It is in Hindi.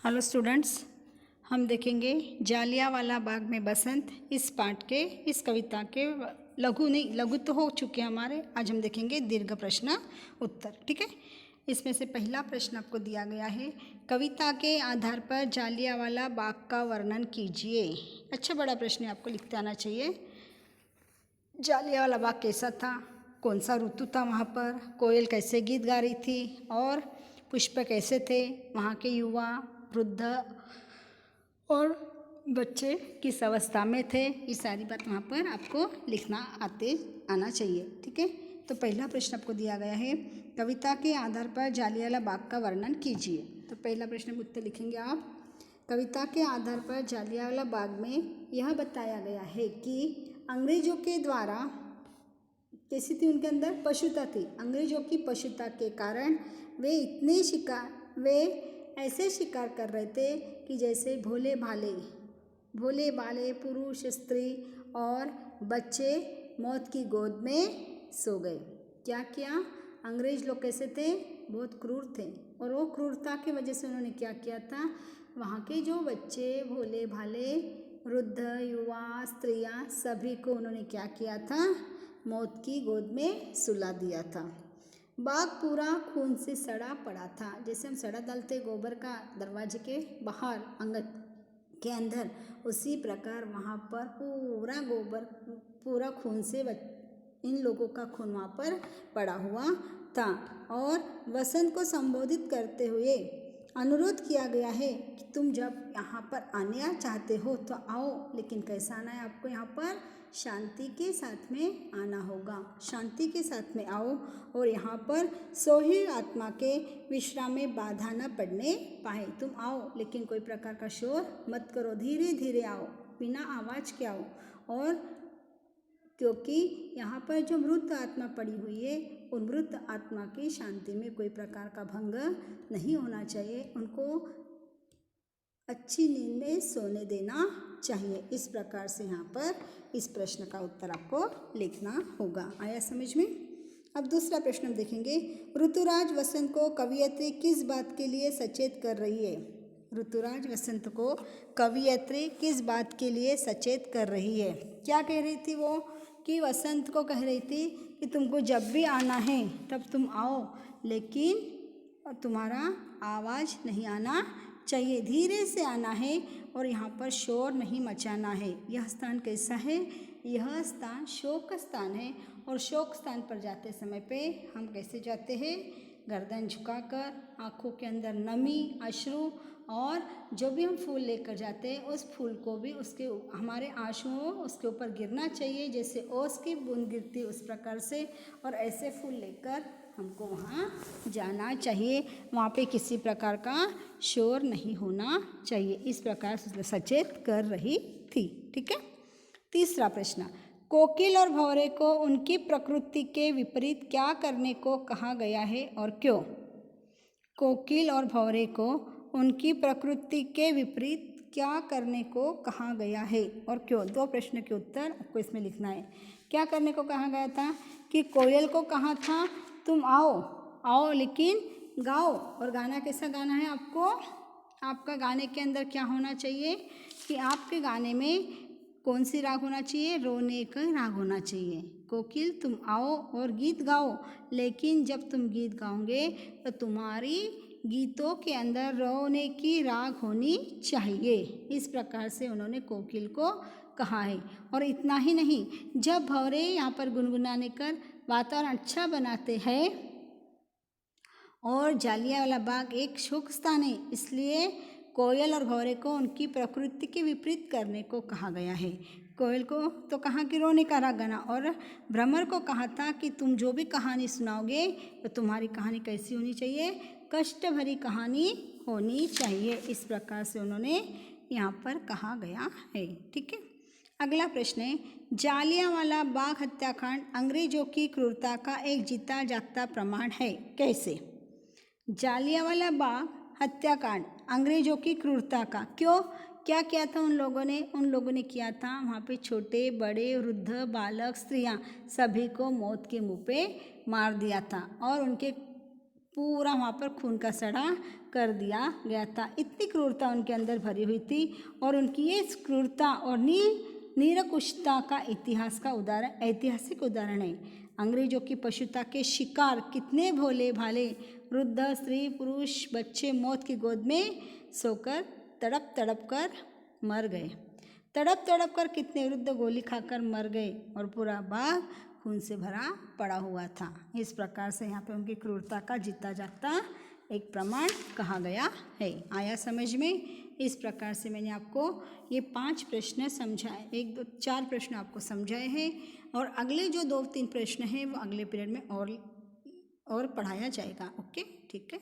हेलो स्टूडेंट्स, हम देखेंगे जालियांवाला बाग में बसंत इस पाठ के इस कविता के लघु तो हो चुके हमारे। आज हम देखेंगे दीर्घ प्रश्न उत्तर। ठीक है, इसमें से पहला प्रश्न आपको दिया गया है, कविता के आधार पर जालियांवाला बाग का वर्णन कीजिए। अच्छा बड़ा प्रश्न है, आपको लिखते आना चाहिए। जालियांवाला बाग कैसा था, कौन सा ऋतु था वहाँ पर, कोयल कैसे गीत गा रही थी और पुष्प कैसे थे, वहाँ के युवा वृद्ध और बच्चे किस अवस्था में थे, ये सारी बात वहाँ पर आपको लिखना आना चाहिए। ठीक है, तो पहला प्रश्न आपको दिया गया है, कविता के आधार पर जालियांवाला बाग का वर्णन कीजिए। तो पहला प्रश्न में उत्तर लिखेंगे आप, कविता के आधार पर जालियांवाला बाग में यह बताया गया है कि अंग्रेजों के द्वारा कैसी थी, उनके अंदर पशुता थी। अंग्रेजों की पशुता के कारण वे ऐसे शिकार कर रहे थे कि जैसे भोले भाले पुरुष स्त्री और बच्चे मौत की गोद में सो गए। क्या किया, अंग्रेज लोग कैसे थे, बहुत क्रूर थे, और वो क्रूरता की वजह से उन्होंने क्या किया था, वहाँ के जो बच्चे भोले भाले वृद्ध युवा स्त्रियाँ सभी को उन्होंने क्या किया था, मौत की गोद में सुला दिया था। बाग पूरा खून से सड़ा पड़ा था। जैसे हम सड़ा डालते गोबर का दरवाजे के बाहर आंगन के अंदर, उसी प्रकार वहाँ पर पूरा खून से इन लोगों का खून वहाँ पर पड़ा हुआ था। और वसंत को संबोधित करते हुए अनुरोध किया गया है कि तुम जब यहाँ पर आने चाहते हो तो आओ, लेकिन कैसा आना है आपको, यहाँ पर शांति के साथ में आना होगा। शांति के साथ में आओ और यहाँ पर सोही आत्मा के विश्राम में बाधा न पड़ने पाए। तुम आओ लेकिन कोई प्रकार का शोर मत करो, धीरे धीरे आओ, बिना आवाज़ के आओ। और क्योंकि यहाँ पर जो मृत आत्मा पड़ी हुई है, उन मृत आत्मा की शांति में कोई प्रकार का भंग नहीं होना चाहिए, उनको अच्छी नींद में सोने देना चाहिए। इस प्रकार से यहाँ पर इस प्रश्न का उत्तर आपको लिखना होगा। आया समझ में? अब दूसरा प्रश्न हम देखेंगे, ऋतुराज वसंत को कवयित्री किस बात के लिए सचेत कर रही है। ऋतुराज वसंत को कवयित्री किस बात के लिए सचेत कर रही है। क्या कह रही थी वो, कि वसंत को कह रही थी कि तुमको जब भी आना है तब तुम आओ, लेकिन तुम्हारा आवाज़ नहीं आना चाहिए, धीरे से आना है और यहाँ पर शोर नहीं मचाना है। यह स्थान कैसा है, यह स्थान शोक स्थान है, और शोक स्थान पर जाते समय पे हम कैसे जाते हैं, गर्दन झुकाकर, आँखों के अंदर नमी अश्रु, और जो भी हम फूल लेकर जाते हैं उस फूल को भी उसके हमारे आंसुओं उसके ऊपर गिरना चाहिए, जैसे ओस की बूंद गिरती उस प्रकार से, और ऐसे फूल लेकर हमको वहाँ जाना चाहिए। वहाँ पे किसी प्रकार का शोर नहीं होना चाहिए। इस प्रकार से सचेत कर रही थी। ठीक है, तीसरा प्रश्न, कोकिल और भंवरे को उनकी प्रकृति के विपरीत क्या करने को कहा गया है और क्यों। कोकिल और भंवरे को उनकी प्रकृति के विपरीत क्या करने को कहा गया है और क्यों। दो प्रश्न के उत्तर आपको इसमें लिखना है। क्या करने को कहा गया था, कि कोयल को कहा था तुम आओ लेकिन गाओ, और गाना कैसा गाना है आपको, आपका गाने के अंदर क्या होना चाहिए, कि आपके गाने में कौन सी राग होना चाहिए, रोने का राग होना चाहिए। कोकिल तुम आओ और गीत गाओ, लेकिन जब तुम गीत गाओगे तो तुम्हारी गीतों के अंदर रोने की राग होनी चाहिए। इस प्रकार से उन्होंने कोकिल को कहा है। और इतना ही नहीं, जब भंवरे यहाँ पर गुनगुनाने कर वातावरण अच्छा बनाते हैं, और जालियांवाला बाग एक शोक स्थान है, इसलिए कोयल और भंवरे को उनकी प्रकृति के विपरीत करने को कहा गया है। कोयल को तो कहा कि रोने का राग गाना, और भ्रमर को कहा था कि तुम जो भी कहानी सुनाओगे तो तुम्हारी कहानी कैसी होनी चाहिए, कष्ट भरी कहानी होनी चाहिए। इस प्रकार से उन्होंने यहाँ पर कहा गया है। ठीक है, अगला प्रश्न है, जालियांवाला बाग हत्याकांड अंग्रेजों की क्रूरता का एक जीता जागता प्रमाण है। कैसे। जालियांवाला बाग हत्याकांड अंग्रेजों की क्रूरता का, क्यों, क्या किया था उन लोगों ने किया था, वहाँ पे छोटे बड़े वृद्ध बालक स्त्रियाँ सभी को मौत के मुँह पे मार दिया था, और उनके पूरा वहाँ पर खून का सड़ा कर दिया गया था। इतनी क्रूरता उनके अंदर भरी हुई थी और उनकी ये क्रूरता और निरंकुशता का ऐतिहासिक उदाहरण है। अंग्रेजों की पशुता के शिकार कितने भोले भाले वृद्ध, स्त्री, पुरुष, बच्चे मौत की गोद में सोकर तड़प तड़प कर मर गए। तड़प तड़प कर कितने वृद्ध गोली खाकर मर गए और पूरा बाग खून से भरा पड़ा हुआ था। इस प्रकार से यहाँ पे उनकी क्रूरता का जीता जागता एक प्रमाण कहा गया है। आया समझ में? इस प्रकार से मैंने आपको ये 5 प्रश्न समझाए, 1 2 4 प्रश्न आपको समझाए हैं और अगले जो 2-3 प्रश्न हैं वो अगले पीरियड में और पढ़ाया जाएगा। ओके, ठीक है।